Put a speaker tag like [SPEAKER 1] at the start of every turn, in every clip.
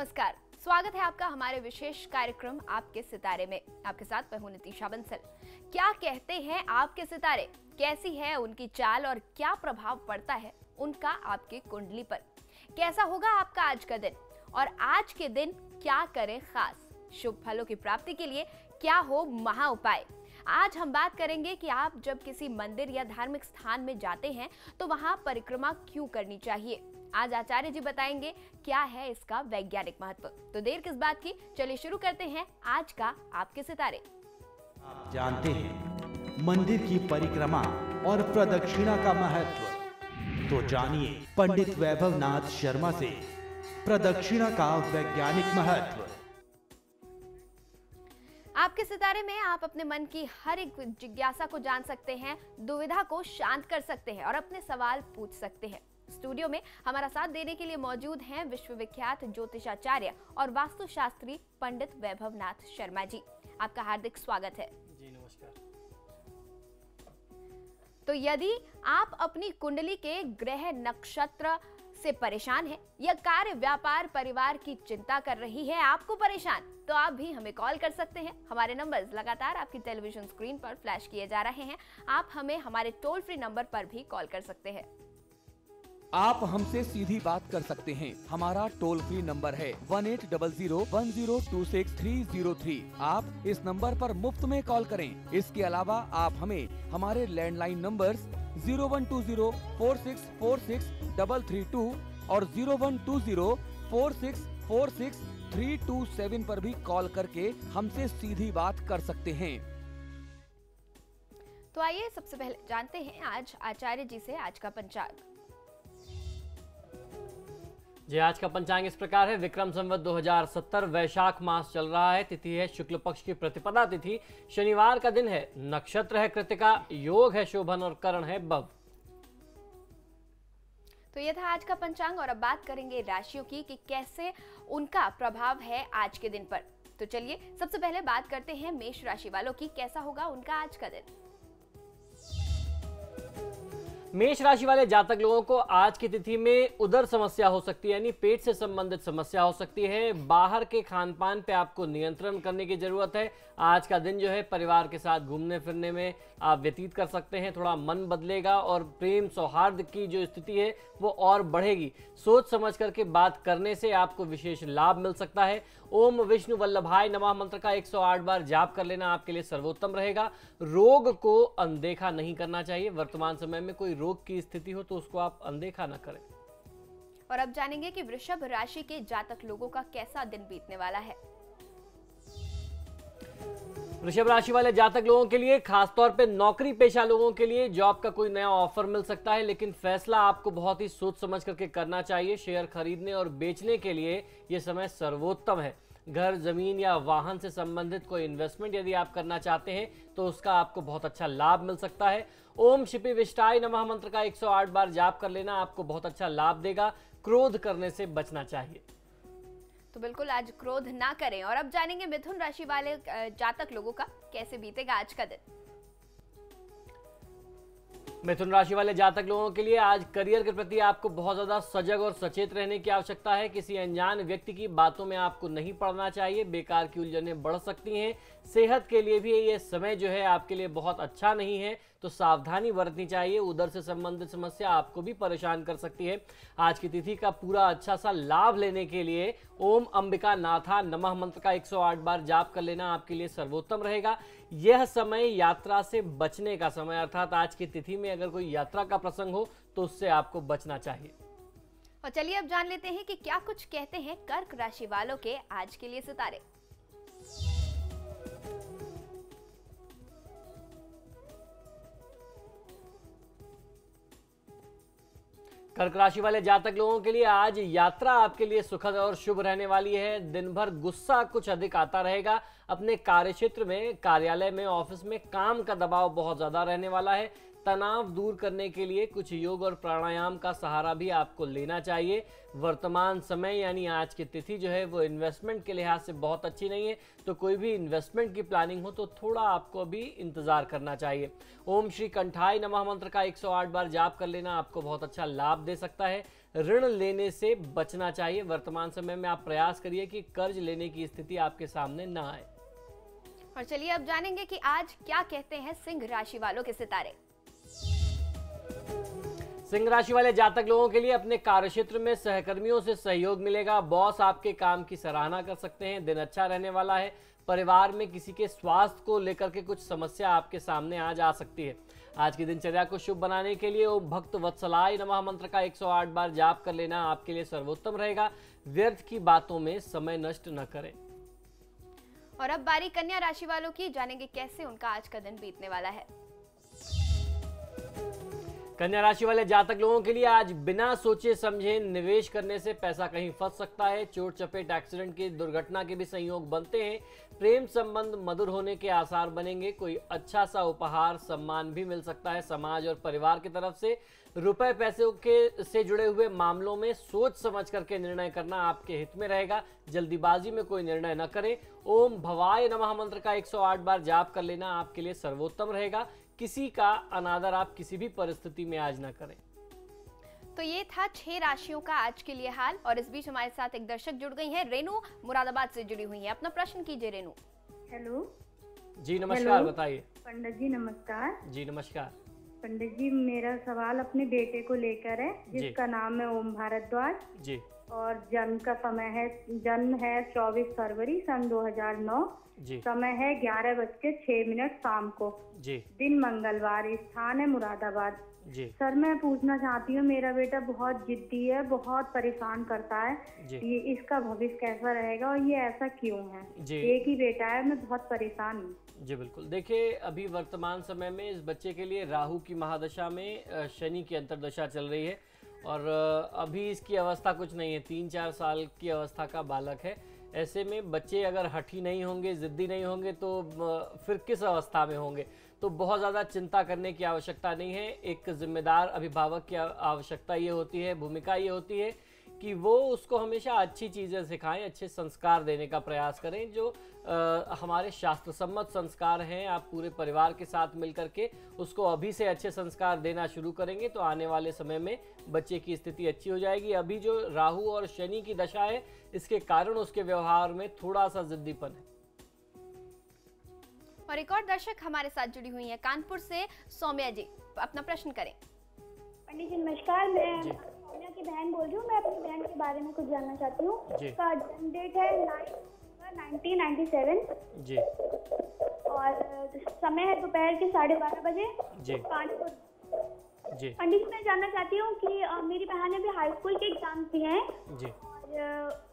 [SPEAKER 1] नमस्कार, स्वागत है आपका हमारे विशेष कार्यक्रम आपके सितारे में। आपके साथ मैं हूं नितिशा बंसल। क्या कहते हैं आपके सितारे, कैसी है उनकी चाल और क्या प्रभाव पड़ता है उनका आपकी कुंडली पर? कैसा होगा आपका आज का दिन और आज के दिन क्या करें खास? शुभ फलों की प्राप्ति के लिए क्या हो महा उपाय? आज हम बात करेंगे कि आप जब किसी मंदिर या धार्मिक स्थान में जाते हैं तो वहां परिक्रमा क्यों करनी चाहिए। आज आचार्य जी बताएंगे क्या है इसका वैज्ञानिक महत्व। तो देर किस बात की, चलिए शुरू करते हैं आज का आपके सितारे।
[SPEAKER 2] आप जानते हैं मंदिर की परिक्रमा और प्रदक्षिणा का महत्व, तो जानिए पंडित वैभव नाथ शर्मा से प्रदक्षिणा का वैज्ञानिक महत्व।
[SPEAKER 1] आपके सितारे में आप अपने मन की हर एक जिज्ञासा को जान सकते हैं, दुविधा को शांत कर सकते हैं और अपने सवाल पूछ सकते हैं। स्टूडियो में हमारा साथ देने के लिए मौजूद हैं विश्वविख्यात ज्योतिषाचार्य और वास्तुशास्त्री पंडित वैभव नाथ शर्मा जी। आपका हार्दिक स्वागत है।
[SPEAKER 3] जी नमस्कार।
[SPEAKER 1] तो यदि आप अपनी कुंडली के ग्रह नक्षत्र से परेशान हैं या कार्य व्यापार परिवार की चिंता कर रही है आपको परेशान, तो आप भी हमें कॉल कर सकते हैं। हमारे नंबर्स लगातार आपकी टेलीविजन स्क्रीन पर फ्लैश किए जा रहे हैं। आप हमें हमारे टोल फ्री नंबर पर भी कॉल कर सकते हैं।
[SPEAKER 4] आप हमसे सीधी बात कर सकते हैं। हमारा टोल फ्री नंबर है 180010263003। आप इस नंबर पर मुफ्त में कॉल करें। इसके अलावा आप हमें हमारे लैंडलाइन नंबर्स 012046463332 और 012046463327 पर भी कॉल करके हमसे सीधी बात कर सकते हैं।
[SPEAKER 1] तो आइए सबसे पहले जानते हैं आज आचार्य जी से आज का पंचांग।
[SPEAKER 3] जी आज का पंचांग इस प्रकार है। विक्रम संवत 2070 वैशाख मास चल रहा है। तिथि है शुक्ल पक्ष की प्रतिपदा तिथि। शनिवार का दिन है। नक्षत्र है कृतिका। योग है शोभन और करण है बव।
[SPEAKER 1] तो ये था आज का पंचांग और अब बात करेंगे राशियों की कि कैसे उनका प्रभाव है आज के दिन पर। तो चलिए सबसे पहले बात करते हैं मेष राशि वालों की, कैसा होगा उनका आज का दिन।
[SPEAKER 3] मेष राशि वाले जातक लोगों को आज की तिथि में उदर समस्या हो सकती है, यानी पेट से संबंधित समस्या हो सकती है। बाहर के खान पान पे आपको नियंत्रण करने की जरूरत है। आज का दिन जो है परिवार के साथ घूमने फिरने में आप व्यतीत कर सकते हैं। थोड़ा मन बदलेगा और प्रेम सौहार्द की जो स्थिति है वो और बढ़ेगी। सोच समझ करके बात करने से आपको विशेष लाभ मिल सकता है। ओम विष्णु वल्लभाय नमः मंत्र का 108 बार जाप कर लेना आपके लिए सर्वोत्तम रहेगा। रोग को अनदेखा नहीं करना चाहिए। वर्तमान समय में कोई रोग की स्थिति हो तो उसको आप अनदेखा न करें।
[SPEAKER 1] और अब जानेंगे कि वृषभ राशि के जातक लोगों का कैसा दिन बीतने वाला है।
[SPEAKER 3] वृषभ राशि वाले जातक लोगों के लिए खासतौर पे नौकरी पेशा लोगों के लिए जॉब का कोई नया ऑफर मिल सकता है, लेकिन फैसला आपको बहुत ही सोच समझ करके करना चाहिए। शेयर खरीदने और बेचने के लिए ये समय सर्वोत्तम है। घर जमीन या वाहन से संबंधित कोई इन्वेस्टमेंट यदि आप करना चाहते हैं तो उसका आपको बहुत अच्छा लाभ मिल सकता है। ओम शिपि विष्टाय नमः मंत्र का 108 बार जाप कर लेना आपको बहुत अच्छा लाभ देगा। क्रोध करने से बचना चाहिए।
[SPEAKER 1] तो बिल्कुल आज क्रोध ना करें। और अब जानेंगे मिथुन राशि वाले जातक लोगों का कैसे बीतेगा आज का दिन।
[SPEAKER 3] मिथुन राशि वाले जातक लोगों के लिए आज करियर के प्रति आपको बहुत ज्यादा सजग और सचेत रहने की आवश्यकता है। किसी अनजान व्यक्ति की बातों में आपको नहीं पड़ना चाहिए। बेकार की उलझनें बढ़ सकती हैं। सेहत के लिए भी ये समय जो है आपके लिए बहुत अच्छा नहीं है, तो सावधानी बरतनी चाहिए। उदर से संबंधित समस्या आपको भी परेशान कर सकती है। आज की तिथि का पूरा अच्छा सा लाभ लेने के लिए ओम अंबिका नाथा नमः मंत्र का 108 बार जाप कर लेना आपके लिए सर्वोत्तम रहेगा। यह समय यात्रा से बचने का समय, अर्थात आज की तिथि में अगर कोई यात्रा का प्रसंग हो तो उससे आपको बचना चाहिए।
[SPEAKER 1] और चलिए अब जान लेते हैं कि क्या कुछ कहते हैं कर्क राशि वालों के आज के लिए सितारे।
[SPEAKER 3] कर्क राशि वाले जातक लोगों के लिए आज यात्रा आपके लिए सुखद और शुभ रहने वाली है। दिन भर गुस्सा कुछ अधिक आता रहेगा। अपने कार्य क्षेत्र में, कार्यालय में, ऑफिस में काम का दबाव बहुत ज्यादा रहने वाला है। तनाव दूर करने के लिए कुछ योग और प्राणायाम का सहारा भी आपको लेना चाहिए। वर्तमान समय यानी आज की तिथि जो है वो इन्वेस्टमेंट के लिहाज से बहुत अच्छी नहीं है, तो कोई भी इन्वेस्टमेंट की प्लानिंग हो तो थोड़ा आपको अभी इंतजार करना चाहिए। ओम श्री कंठाय नमः मंत्र का 108 बार जाप कर लेना आपको बहुत अच्छा लाभ दे सकता है। ऋण लेने से बचना चाहिए। वर्तमान समय में आप प्रयास करिए कि कर्ज लेने की स्थिति आपके सामने ना आए।
[SPEAKER 1] और चलिए अब जानेंगे कि आज क्या कहते हैं सिंह राशि वालों के सितारे।
[SPEAKER 3] सिंह राशि वाले जातक लोगों के लिए अपने कार्यक्षेत्र में सहकर्मियों से सहयोग मिलेगा। बॉस आपके काम की सराहना कर सकते हैं। दिन अच्छा रहने वाला है। परिवार में किसी के स्वास्थ्य को लेकर के कुछ समस्या आपके सामने आज आ सकती है। आज की दिनचर्या को शुभ बनाने के लिए ओम भक्त वत्सलाय नमः मंत्र का 108 बार जाप कर लेना आपके लिए सर्वोत्तम रहेगा। व्यर्थ की बातों में समय नष्ट न करें।
[SPEAKER 1] और अब बारी कन्या राशि वालों की, जानेंगे कैसे उनका आज का दिन बीतने वाला है।
[SPEAKER 3] कन्या राशि वाले जातक लोगों के लिए आज बिना सोचे समझे निवेश करने से पैसा कहीं फंस सकता है। चोट चपेट, एक्सीडेंट की, दुर्घटना के भी संयोग बनते हैं। प्रेम संबंध मधुर होने के आसार बनेंगे। कोई अच्छा सा उपहार, सम्मान भी मिल सकता है। समाज और परिवार की तरफ से रुपए पैसे के से जुड़े हुए मामलों में सोच समझ करके निर्णय करना आपके हित में रहेगा। जल्दीबाजी में कोई निर्णय न करें। ओम भवाय नमः मंत्र का 108 बार जाप कर लेना आपके लिए सर्वोत्तम रहेगा। किसी का अनादर आप किसी भी परिस्थिति में आज न करें।
[SPEAKER 1] तो ये था 6 राशियों का आज के लिए हाल। और इस बीच हमारे साथ एक दर्शक जुड़ गई हैं, रेनू मुरादाबाद से जुड़ी हुई है। अपना प्रश्न कीजिए रेनू।
[SPEAKER 5] हेलो
[SPEAKER 3] जी नमस्कार,
[SPEAKER 5] हेलो।
[SPEAKER 3] बताइए।
[SPEAKER 5] पंडित जी नमस्कार।
[SPEAKER 3] जी नमस्कार।
[SPEAKER 5] पंडित जी मेरा सवाल अपने बेटे को लेकर है, जिसका नाम है ओम भारद्वाज
[SPEAKER 3] जी।
[SPEAKER 5] और जन्म है 24 फरवरी सन 2009।
[SPEAKER 3] जी।
[SPEAKER 5] समय है 11:06 शाम को।
[SPEAKER 3] जी।
[SPEAKER 5] दिन मंगलवार। स्थान है मुरादाबाद।
[SPEAKER 3] जी।
[SPEAKER 5] सर मैं पूछना चाहती हूँ, मेरा बेटा बहुत जिद्दी है, बहुत परेशान करता है। ये इसका भविष्य कैसा रहेगा और ये ऐसा क्यों है? एक ही बेटा है, मैं बहुत परेशान हूँ।
[SPEAKER 3] जी बिल्कुल, देखिए अभी वर्तमान समय में इस बच्चे के लिए राहु की महादशा में शनि की अंतर्दशा चल रही है और अभी इसकी अवस्था कुछ नहीं है। 3-4 साल की अवस्था का बालक है। ऐसे में बच्चे अगर हठी नहीं होंगे, जिद्दी नहीं होंगे तो फिर किस अवस्था में होंगे? तो बहुत ज़्यादा चिंता करने की आवश्यकता नहीं है। एक जिम्मेदार अभिभावक की आवश्यकता ये होती है, भूमिका ये होती है कि वो उसको हमेशा अच्छी चीज़ें सिखाएं, अच्छे संस्कार देने का प्रयास करें। जो हमारे शास्त्र सम्मत संस्कार हैं, आप पूरे परिवार के साथ मिलकर के उसको अभी से अच्छे संस्कार देना शुरू करेंगे तो आने वाले समय में बच्चे की स्थिति अच्छी हो जाएगी। अभी जो राहु और शनि की दशा है, इसके कारण उसके व्यवहार में थोड़ा सा जिद्दीपन है।
[SPEAKER 1] और एक और दर्शक हमारे साथ जुड़ी हुई हैं, कानपुर से सौम्या जी। अपना प्रश्न करें।
[SPEAKER 6] पंडित जी नमस्कार, मैं सौम्या की बहन बोल रही हूँ। मैं अपनी बहन के बारे में कुछ जानना चाहती हूँ। उसका जन्म डेट है 1997
[SPEAKER 3] जी।
[SPEAKER 6] और समय है दोपहर के 12:30 बजे
[SPEAKER 3] जी।
[SPEAKER 6] कानपुर
[SPEAKER 3] जी।
[SPEAKER 6] पंडित जी मैं जानना चाहती हूँ कि मेरी बहन ने भी हाई स्कूल के एग्जाम दिए हैं
[SPEAKER 3] जी।
[SPEAKER 6] और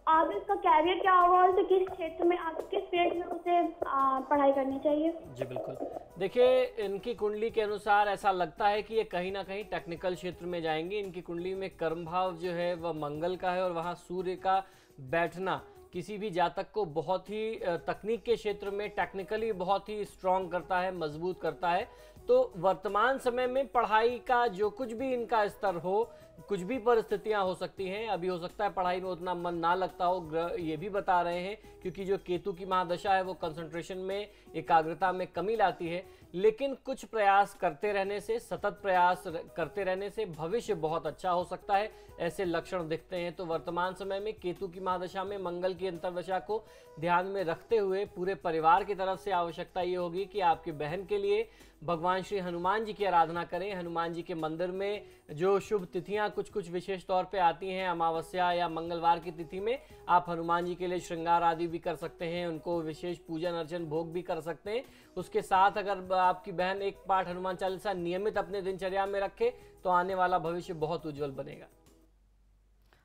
[SPEAKER 6] आगे उसका कैरियर क्या होगा और उसे किस क्षेत्र में, आगे किस फील्ड में उसे पढ़ाई करनी चाहिए?
[SPEAKER 3] जी बिल्कुल, देखिए इनकी कुंडली के अनुसार ऐसा लगता है कि ये कहीं ना कहीं टेक्निकल क्षेत्र में जाएंगे। इनकी कुंडली में कर्म भाव जो है वह मंगल का है और वहाँ सूर्य का बैठना किसी भी जातक को बहुत ही तकनीक के क्षेत्र में टेक्निकली बहुत ही स्ट्रॉन्ग करता है, मजबूत करता है। तो वर्तमान समय में पढ़ाई का जो कुछ भी इनका स्तर हो, कुछ भी परिस्थितियां हो सकती हैं। अभी हो सकता है पढ़ाई में उतना मन ना लगता हो, ग्रह ये भी बता रहे हैं, क्योंकि जो केतु की महादशा है वो कंसंट्रेशन में, एकाग्रता में कमी लाती है। लेकिन कुछ प्रयास करते रहने से, सतत प्रयास करते रहने से भविष्य बहुत अच्छा हो सकता है, ऐसे लक्षण दिखते हैं। तो वर्तमान समय में केतु की महादशा में मंगल की अंतर्दशा को ध्यान में रखते हुए पूरे परिवार की तरफ से आवश्यकता ये होगी कि आपकी बहन के लिए भगवान श्री हनुमान जी की आराधना करें। हनुमान जी के मंदिर में जो शुभ तिथियां कुछ विशेष तौर पे आती हैं, अमावस्या या मंगलवार की तिथि में आप हनुमान जी के लिए श्रृंगार आदि भी कर सकते हैं, उनको विशेष पूजन अर्चन भोग भी कर सकते हैं। उसके साथ अगर आपकी बहन एक पाठ हनुमान चालीसा नियमित अपने दिनचर्या में रखे तो आने वाला भविष्य बहुत उज्जवल बनेगा।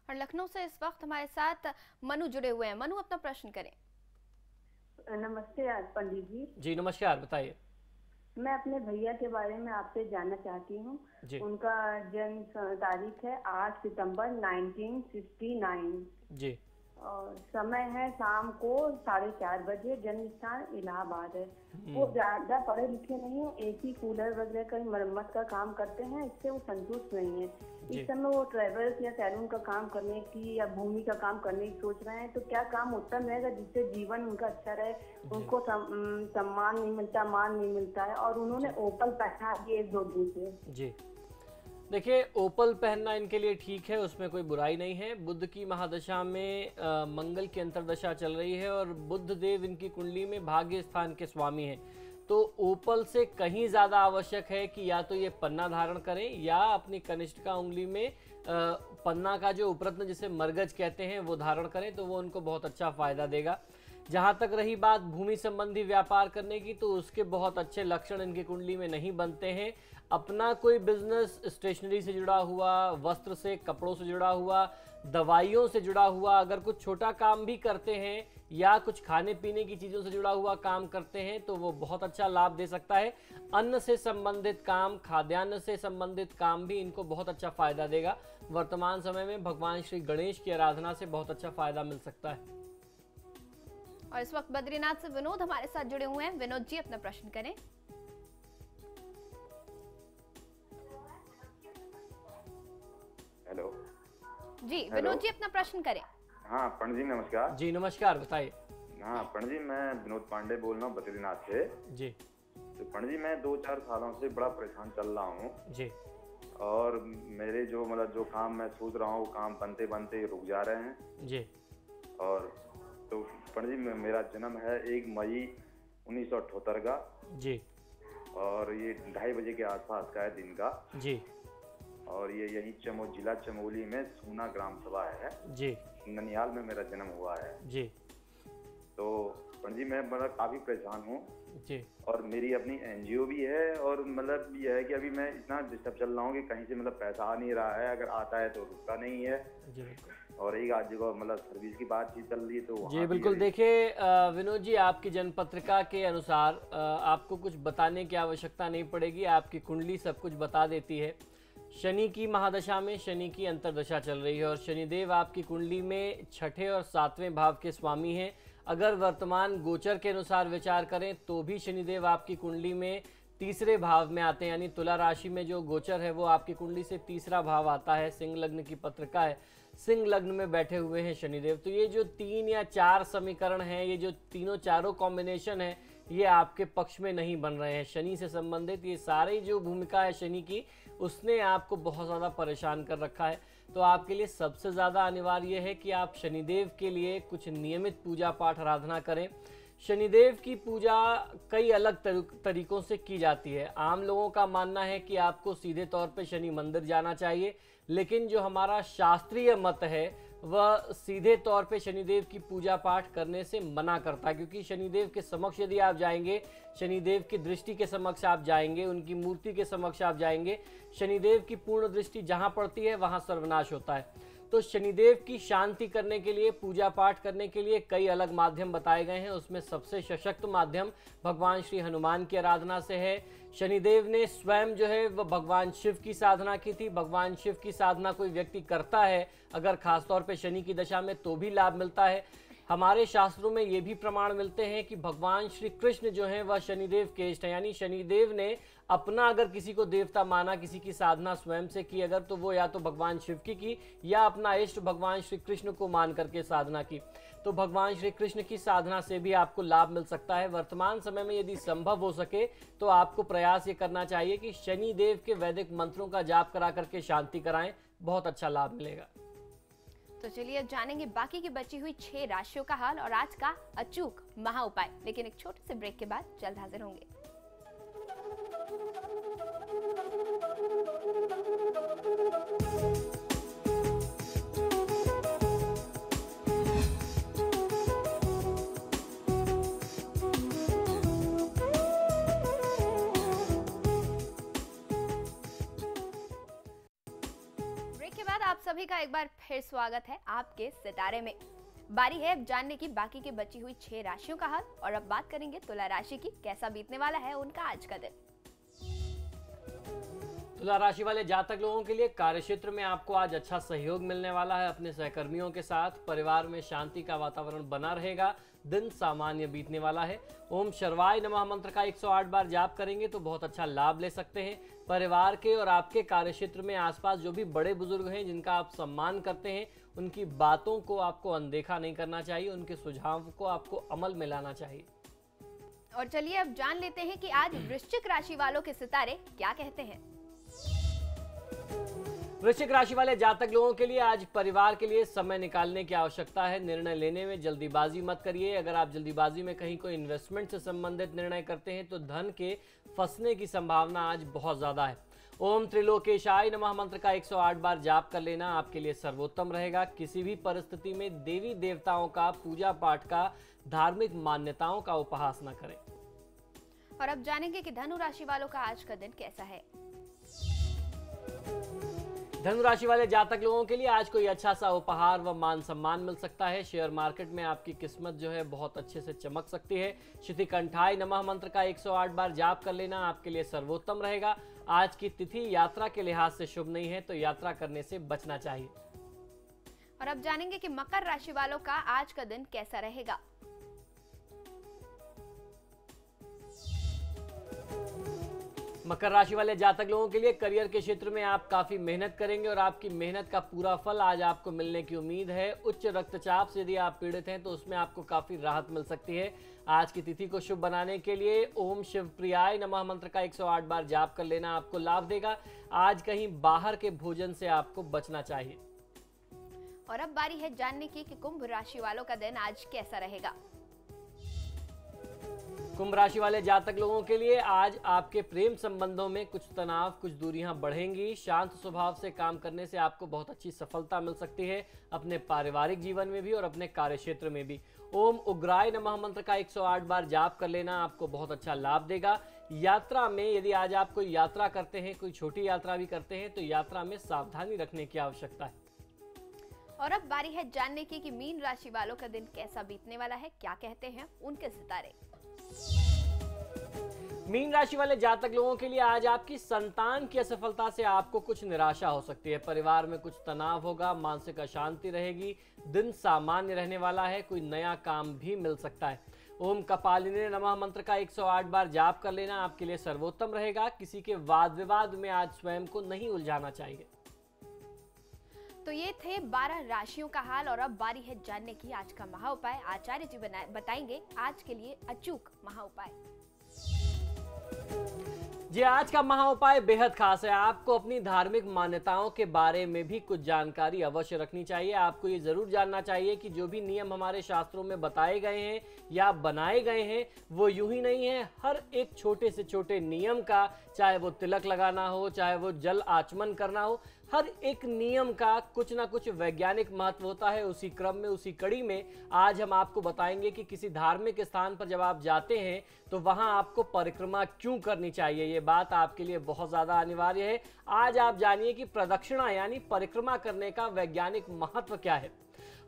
[SPEAKER 1] और लखनऊ से इस वक्त हमारे साथ मनु जुड़े हुए हैं। मनु अपना प्रश्न करें।
[SPEAKER 5] नमस्ते पंडित जी।
[SPEAKER 3] जी नमस्कार, बताइए।
[SPEAKER 5] मैं अपने भैया के बारे में आपसे जानना चाहती हूँ। उनका जन्म तारीख है 8 सितंबर 1969
[SPEAKER 3] जी।
[SPEAKER 7] और समय है शाम को 4:30 बजे। जन्म स्थान इलाहाबाद है। वो ज्यादा पढ़े लिखे नहीं है, एसी कूलर वगैरह का मरम्मत का काम करते हैं, इससे वो संतुष्ट नहीं है। इस समय वो ट्रेवल्स या सैलून का काम करने की या भूमि का काम करने की सोच रहे हैं। तो क्या काम उत्तम रहेगा जिससे जीवन उनका अच्छा रहे? उनको सम्मान नहीं मिलता, मान नहीं मिलता है। और उन्होंने ओपल पहना ये 1-2 दिन से।
[SPEAKER 3] जी देखिए, ओपल पहनना इनके लिए ठीक है, उसमें कोई बुराई नहीं है। बुध की महादशा में मंगल की अंतर्दशा चल रही है और बुध देव इनकी कुंडली में भाग्य स्थान के स्वामी हैं। तो ओपल से कहीं ज़्यादा आवश्यक है कि या तो ये पन्ना धारण करें या अपनी कनिष्ठिका उंगली में पन्ना का जो उपरत्न जिसे मरगज कहते हैं वो धारण करें, तो वो उनको बहुत अच्छा फायदा देगा। जहाँ तक रही बात भूमि संबंधी व्यापार करने की, तो उसके बहुत अच्छे लक्षण इनकी कुंडली में नहीं बनते हैं। अपना कोई बिजनेस स्टेशनरी से जुड़ा हुआ, वस्त्र से, कपड़ों से जुड़ा हुआ, दवाइयों से जुड़ा हुआ, अगर कुछ छोटा काम भी करते हैं या कुछ खाने पीने की चीज़ों से जुड़ा हुआ काम करते हैं तो वो बहुत अच्छा लाभ दे सकता है। अन्न से संबंधित काम, खाद्यान्न से संबंधित काम भी इनको बहुत अच्छा फायदा देगा। वर्तमान समय में भगवान श्री गणेश की आराधना से बहुत अच्छा फायदा मिल सकता है।
[SPEAKER 1] और इस वक्त बद्रीनाथ से विनोद हमारे साथ जुड़े हुए हैं। विनोद जी, अपना प्रश्न करें।
[SPEAKER 8] हेलो
[SPEAKER 1] जी विनोद जी, अपना प्रश्न करें।
[SPEAKER 8] हाँ पंडित जी नमस्कार।
[SPEAKER 3] जी नमस्कार, बताइए।
[SPEAKER 8] हाँ पंडित जी, मैं विनोद पांडे बोल रहा हूँ बद्रीनाथ से।
[SPEAKER 3] जी
[SPEAKER 8] तो पंडित जी, मैं 2-4 सालों से बड़ा परेशान चल रहा हूँ
[SPEAKER 3] जी।
[SPEAKER 8] और मेरे जो जो काम मैं सोच रहा हूँ वो काम बनते बनते रुक जा रहे हैं
[SPEAKER 3] जी।
[SPEAKER 8] और तो पंडित जी, मेरा जन्म है 1 मई 1978 का
[SPEAKER 3] जी।
[SPEAKER 8] और ये 2:30 बजे के आसपास का है दिन का
[SPEAKER 3] जी।
[SPEAKER 8] और ये यही जिला चमोली में सूना ग्राम सभा है
[SPEAKER 3] जी।
[SPEAKER 8] ननिहाल में मेरा जन्म हुआ है
[SPEAKER 3] जी।
[SPEAKER 8] तो पंडित जी, मैं काफी परेशान हूँ
[SPEAKER 3] जी।
[SPEAKER 8] और मेरी अपनी एनजीओ भी है और ये है कि अभी मैं इतना डिस्टर्ब चल रहा हूँ कि कहीं से पैसा आ नहीं रहा है, अगर आता है तो रुकता नहीं है
[SPEAKER 3] जी।
[SPEAKER 8] और एक आज जगह सर्विस की बातचीत चल रही है तो
[SPEAKER 3] जी बिल्कुल। देखिए विनोद जी, आपकी जन्म पत्रिका के अनुसार आपको कुछ बताने की आवश्यकता नहीं पड़ेगी, आपकी कुंडली सब कुछ बता देती है। शनि की महादशा में शनि की अंतर्दशा चल रही है और शनिदेव आपकी कुंडली में 6ठे और 7वें भाव के स्वामी हैं। अगर वर्तमान गोचर के अनुसार विचार करें तो भी शनिदेव आपकी कुंडली में 3रे भाव में आते हैं, यानी तुला राशि में जो गोचर है वो आपकी कुंडली से 3रा भाव आता है। सिंह लग्न की पत्रिका है, सिंह लग्न में बैठे हुए हैं शनिदेव। तो ये जो 3 या 4 समीकरण हैं, ये जो तीनों चारों कॉम्बिनेशन है, ये आपके पक्ष में नहीं बन रहे हैं। शनि से संबंधित ये सारी जो भूमिका है शनि की, उसने आपको बहुत ज़्यादा परेशान कर रखा है। तो आपके लिए सबसे ज़्यादा अनिवार्य है कि आप शनिदेव के लिए कुछ नियमित पूजा पाठ आराधना करें। शनिदेव की पूजा कई अलग तरीकों से की जाती है। आम लोगों का मानना है कि आपको सीधे तौर पे शनि मंदिर जाना चाहिए, लेकिन जो हमारा शास्त्रीय मत है वह सीधे तौर पे शनिदेव की पूजा पाठ करने से मना करता है, क्योंकि शनिदेव के समक्ष यदि आप जाएंगे, शनिदेव की दृष्टि के समक्ष आप जाएंगे, उनकी मूर्ति के समक्ष आप जाएंगे, शनिदेव की पूर्ण दृष्टि जहाँ पड़ती है वहाँ सर्वनाश होता है। तो शनिदेव की शांति करने के लिए, पूजा पाठ करने के लिए कई अलग माध्यम बताए गए हैं। उसमें सबसे सशक्त माध्यम भगवान श्री हनुमान की आराधना से है। शनिदेव ने स्वयं जो है वह भगवान शिव की साधना की थी। भगवान शिव की साधना कोई व्यक्ति करता है अगर खासतौर पे शनि की दशा में, तो भी लाभ मिलता है। हमारे शास्त्रों में ये भी प्रमाण मिलते हैं कि भगवान श्री कृष्ण जो हैं वह शनिदेव के इष्ट हैं, यानी शनिदेव ने अपना अगर किसी को देवता माना, किसी की साधना स्वयं से की अगर, तो वो या तो भगवान शिव की या अपना इष्ट भगवान श्री कृष्ण को मान करके साधना की। तो भगवान श्री कृष्ण की साधना से भी आपको लाभ मिल सकता है। वर्तमान समय में यदि संभव हो सके तो आपको प्रयास ये करना चाहिए कि शनिदेव के वैदिक मंत्रों का जाप करा करके शांति कराएं, बहुत अच्छा लाभ मिलेगा।
[SPEAKER 1] तो चलिए अब जानेंगे बाकी की बची हुई 6 राशियों का हाल और आज का अचूक महा उपाय, लेकिन एक छोटे से ब्रेक के बाद जल्द हाजिर होंगे। आप सभी का एक बार फिर स्वागत है आपके सितारे में। बारी है अब जानने की बाकी की बची हुई 6 राशियों का हाल और अब बात करेंगे तुला राशि की, कैसा बीतने वाला है उनका आज का दिन।
[SPEAKER 3] तुला राशि वाले जातक लोगों के लिए कार्य क्षेत्र में आपको आज अच्छा सहयोग मिलने वाला है। अपने सहकर्मियों के साथ परिवार में शांति का वातावरण बना रहेगा। दिन सामान्य बीतने वाला है। ओम शर्वाय नमः मंत्र का 108 बार जाप करेंगे तो बहुत अच्छा लाभ ले सकते हैं। परिवार के और आपके कार्य क्षेत्र में आसपास जो भी बड़े बुजुर्ग हैं जिनका आप सम्मान करते हैं, उनकी बातों को आपको अनदेखा नहीं करना चाहिए, उनके सुझाव को आपको अमल में लाना चाहिए।
[SPEAKER 1] और चलिए अब जान लेते हैं कि आज वृश्चिक राशि वालों के सितारे क्या कहते हैं।
[SPEAKER 3] वृश्चिक राशि वाले जातक लोगों के लिए आज परिवार के लिए समय निकालने की आवश्यकता है। निर्णय लेने में जल्दीबाजी मत करिए। अगर आप जल्दीबाजी में कहीं कोई इन्वेस्टमेंट से संबंधित निर्णय करते हैं तो धन के फंसने की संभावना आज बहुत ज्यादा है। ओम त्रिलोकेशाय नमः मंत्र का 108 बार जाप कर लेना आपके लिए सर्वोत्तम रहेगा। किसी भी परिस्थिति में देवी देवताओं का पूजा पाठ का, धार्मिक मान्यताओं का उपहास न करें।
[SPEAKER 1] और अब जानेंगे कि धनु राशि वालों का आज का दिन कैसा है।
[SPEAKER 3] धनु राशि वाले जातक लोगों के लिए आज कोई अच्छा सा उपहार व मान सम्मान मिल सकता है। शेयर मार्केट में आपकी किस्मत जो है बहुत अच्छे से चमक सकती है। शितिकंठाय नमः मंत्र का 108 बार जाप कर लेना आपके लिए सर्वोत्तम रहेगा। आज की तिथि यात्रा के लिहाज से शुभ नहीं है तो यात्रा करने से बचना चाहिए।
[SPEAKER 1] और अब जानेंगे कि मकर राशि वालों का आज का दिन कैसा रहेगा।
[SPEAKER 3] मकर राशि वाले जातक लोगों के लिए करियर के क्षेत्र में आप काफी मेहनत करेंगे और आपकी मेहनत का पूरा फल आज आपको मिलने की उम्मीद है। उच्च रक्तचाप से यदि आप पीड़ित हैं तो उसमें आपको काफी राहत मिल सकती है। आज की तिथि को शुभ बनाने के लिए ओम शिव प्रियाय नमः मंत्र का 108 बार जाप कर लेना आपको लाभ देगा। आज कहीं बाहर के भोजन से आपको बचना चाहिए।
[SPEAKER 1] और अब बारी है जानने की कि कुंभ राशि वालों का दिन आज कैसा रहेगा।
[SPEAKER 3] कुंभ राशि वाले जातक लोगों के लिए आज आपके प्रेम संबंधों में कुछ तनाव, कुछ दूरियां बढ़ेंगी। शांत स्वभाव से काम करने से आपको बहुत अच्छी सफलता मिल सकती है, अपने पारिवारिक जीवन में भी और अपने कार्य क्षेत्र में भी। ओम उग्राय नमः मंत्र का 108 बार जाप कर लेना आपको बहुत अच्छा लाभ देगा। यात्रा में यदि आज आप कोई यात्रा करते हैं, कोई छोटी यात्रा भी करते हैं, तो यात्रा में सावधानी रखने की आवश्यकता है।
[SPEAKER 1] और अब बारी है जानने की कि मीन राशि वालों का दिन कैसा बीतने वाला है, क्या कहते हैं उनके सितारे।
[SPEAKER 3] मीन राशि वाले जातक लोगों के लिए आज आपकी संतान की असफलता से आपको कुछ निराशा हो सकती है। परिवार में कुछ तनाव होगा, मानसिक अशांति रहेगी। दिन सामान्य रहने वाला है, कोई नया काम भी मिल सकता है। ओम कपालिनी नमः मंत्र का 108 बार जाप कर लेना आपके लिए सर्वोत्तम रहेगा। किसी के वाद विवाद में आज स्वयं को नहीं उलझाना चाहिए।
[SPEAKER 1] तो ये थे 12 राशियों का हाल। और अब बारी है जानने की आज का महा उपाय। आचार्य जी बताएंगे आज के लिए अचूक महा उपाय।
[SPEAKER 3] जी, आज का महा उपाय बेहद खास है। आपको अपनी धार्मिक मान्यताओं के बारे में भी कुछ जानकारी अवश्य रखनी चाहिए। आपको ये जरूर जानना चाहिए कि जो भी नियम हमारे शास्त्रों में बताए गए हैं या बनाए गए हैं वो यूं ही नहीं है। हर एक छोटे से छोटे नियम का, चाहे वो तिलक लगाना हो, चाहे वो जल आचमन करना हो, हर एक नियम का कुछ ना कुछ वैज्ञानिक महत्व होता है। उसी क्रम में, उसी कड़ी में आज हम आपको बताएंगे कि किसी धार्मिक स्थान पर जब आप जाते हैं तो वहां आपको परिक्रमा क्यों करनी चाहिए। ये बात आपके लिए बहुत ज्यादा अनिवार्य है। आज आप जानिए कि प्रदक्षिणा यानी परिक्रमा करने का वैज्ञानिक महत्व क्या है।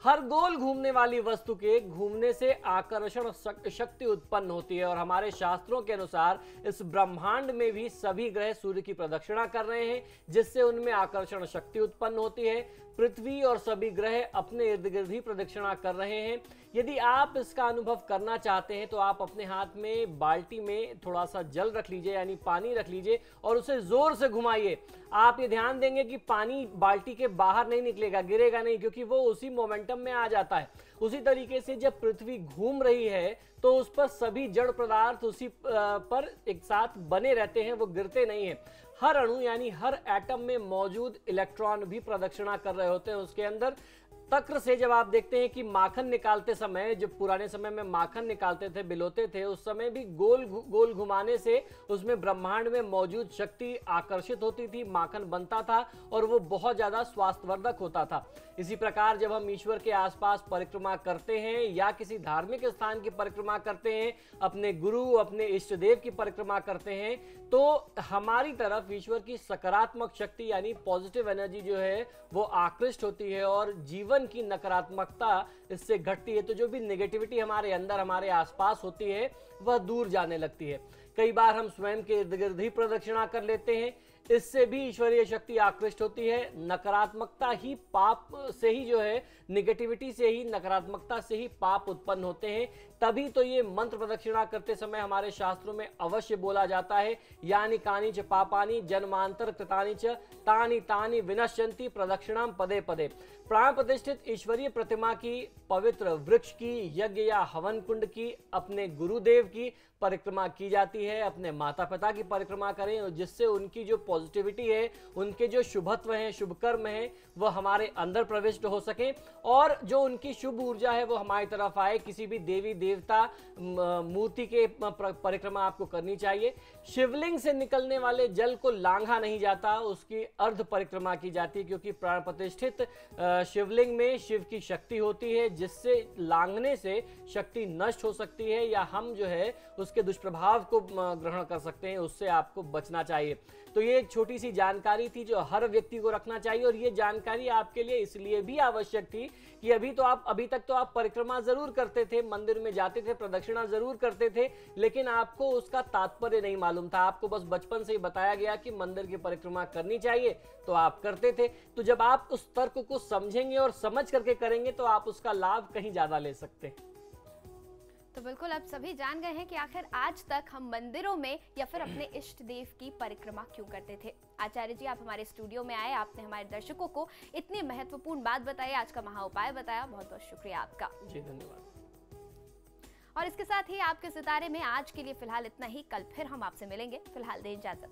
[SPEAKER 3] हर गोल घूमने वाली वस्तु के घूमने से आकर्षण शक्ति उत्पन्न होती है और हमारे शास्त्रों के अनुसार इस ब्रह्मांड में भी सभी ग्रह सूर्य की प्रदक्षिणा कर रहे हैं, जिससे उनमें आकर्षण शक्ति उत्पन्न होती है। पृथ्वी और सभी ग्रह अपने इर्द गिर्द ही प्रदक्षिणा कर रहे हैं। यदि आप इसका अनुभव करना चाहते हैं तो आप अपने हाथ में बाल्टी में थोड़ा सा जल रख लीजिए, यानी पानी रख लीजिए और उसे जोर से घुमाइए। आप ये ध्यान देंगे कि पानी बाल्टी के बाहर नहीं निकलेगा, गिरेगा नहीं, क्योंकि वो उसी मोमेंटम में आ जाता है। उसी तरीके से जब पृथ्वी घूम रही है तो उस पर सभी जड़ पदार्थ उसी पर एक साथ बने रहते हैं, वो गिरते नहीं हैं। हर अणु यानी हर एटम में मौजूद इलेक्ट्रॉन भी प्रदक्षिणा कर रहे होते हैं उसके अंदर। तक्र से जब आप देखते हैं कि माखन निकालते समय, जब पुराने समय में माखन निकालते थे, बिलोते थे, उस समय भी गोल गोल घुमाने से उसमें ब्रह्मांड में मौजूद शक्ति आकर्षित होती थी, माखन बनता था और वो बहुत ज्यादा स्वास्थ्यवर्धक होता था। इसी प्रकार जब हम ईश्वर के आसपास परिक्रमा करते हैं या किसी धार्मिक स्थान की परिक्रमा करते हैं, अपने गुरु, अपने इष्ट देव की परिक्रमा करते हैं, तो हमारी तरफ ईश्वर की सकारात्मक शक्ति यानी पॉजिटिव एनर्जी जो है वो आकृष्ट होती है और जीवन की नकारात्मकता इससे घटती है। तो जो भी नेगेटिविटी हमारे अंदर, हमारे आसपास होती है, वह दूर जाने लगती है। कई बार हम स्वयं के इर्द गिर्द ही प्रदक्षिणा कर लेते हैं। इससे भी ईश्वरीय शक्ति आकृष्ट होती है। नकारात्मकता ही पाप से ही जो है, निगेटिविटी से ही, नकारात्मकता से ही पाप उत्पन्न होते हैं। तभी तो ये मंत्र प्रदक्षिणा करते समय हमारे शास्त्रों में अवश्य बोला जाता है, यानी कानी च पापानि जन्मांतर कृतानि च तानि तानि विनश्यन्ति प्रदक्षिणाम पदे पदे। प्राण प्रतिष्ठित ईश्वरीय प्रतिमा की, पवित्र वृक्ष की, यज्ञ या हवन कुंड की, अपने गुरुदेव की परिक्रमा की जाती है। अपने माता पिता की परिक्रमा करें, जिससे उनकी जो पॉजिटिविटी है, उनके जो शुभत्व हैं, शुभ कर्म हैं, वह हमारे अंदर प्रविष्ट हो सके और जो उनकी शुभ ऊर्जा है वो हमारी तरफ आए। किसी भी देवी देवता मूर्ति के परिक्रमा आपको करनी चाहिए। शिवलिंग से निकलने वाले जल को लांघा नहीं जाता, उसकी अर्ध परिक्रमा की जाती है, क्योंकि प्राण प्रतिष्ठित शिवलिंग में शिव की शक्ति होती है, जिससे लांघने से शक्ति नष्ट हो सकती है या हम जो है उसके दुष्प्रभाव को ग्रहण कर सकते हैं। उससे आपको बचना चाहिए। तो ये एक छोटी सी जानकारी थी जो हर व्यक्ति को रखना चाहिए, और ये जानकारी आपके लिए इसलिए भी आवश्यक थी कि अभी तक तो आप परिक्रमा जरूर करते थे, मंदिर में जाते थे, प्रदक्षिणा जरूर करते थे, लेकिन आपको उसका तात्पर्य नहीं मालूम था। आपको बस बचपन से ही बताया गया कि मंदिर की परिक्रमा करनी चाहिए, तो आप करते थे। तो जब आप उस तर्क को समझेंगे और समझ करके करेंगे तो आप उसका लाभ कहीं ज्यादा ले सकते हैं।
[SPEAKER 1] तो बिल्कुल अब सभी जान गए हैं कि आखिर आज तक हम मंदिरों में या फिर अपने इष्ट देव की परिक्रमा क्यों करते थे। आचार्य जी, आप हमारे स्टूडियो में आए, आपने हमारे दर्शकों को इतनी महत्वपूर्ण बात बताई, आज का महा उपाय बताया, बहुत बहुत शुक्रिया आपका।
[SPEAKER 3] जी धन्यवाद।
[SPEAKER 1] और इसके साथ ही आपके सितारे में आज के लिए फिलहाल इतना ही। कल फिर हम आपसे मिलेंगे। फिलहाल दें इजाजत।